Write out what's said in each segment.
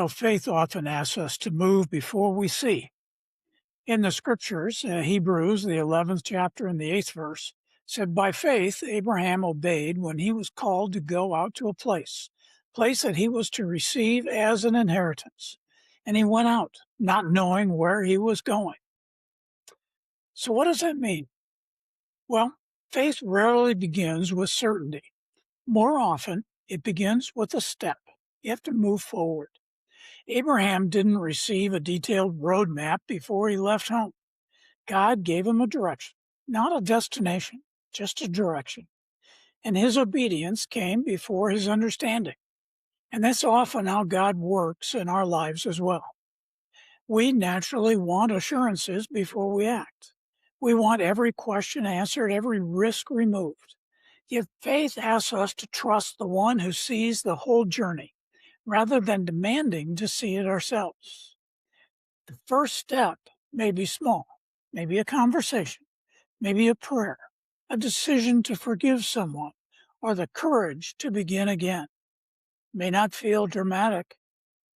Faith often asks us to move before we see. In the scriptures, Hebrews, the 11th chapter and the 8th verse, said, By faith, Abraham obeyed when he was called to go out to a place that he was to receive as an inheritance. And he went out, not knowing where he was going. So, what does that mean? Well, faith rarely begins with certainty. More often, it begins with a step. You have to move forward. Abraham didn't receive a detailed roadmap before he left home. God gave him a direction, not a destination, just a direction. And his obedience came before his understanding. And that's often how God works in our lives as well. We naturally want assurances before we act. We want every question answered, every risk removed. Yet faith asks us to trust the one who sees the whole journey rather than demanding to see it ourselves. The first step may be small, maybe a conversation, maybe a prayer, a decision to forgive someone, or the courage to begin again. It may not feel dramatic,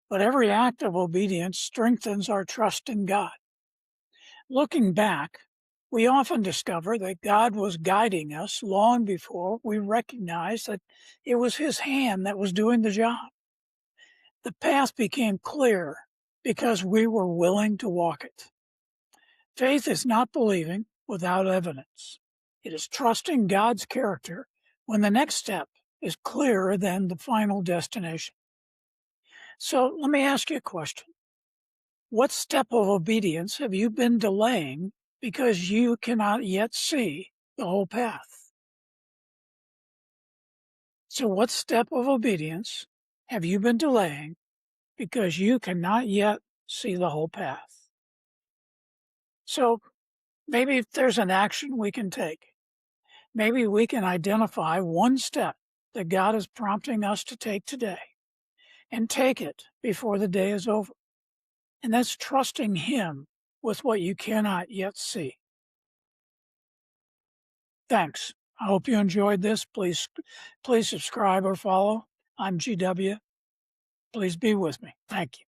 but every act of obedience strengthens our trust in God. Looking back, we often discover that God was guiding us long before we recognized that it was His hand that was doing the job. The path became clear because we were willing to walk it. Faith is not believing without evidence. It is trusting God's character when the next step is clearer than the final destination. So let me ask you a question. What step of obedience have you been delaying because you cannot yet see the whole path? So what step of obedience have you been delaying because you cannot yet see the whole path? So maybe if there's an action we can take. Maybe we can identify one step that God is prompting us to take today and take it before the day is over. And that's trusting Him with what you cannot yet see. Thanks. I hope you enjoyed this. Please subscribe or follow. I'm GW. Please be with me. Thank you.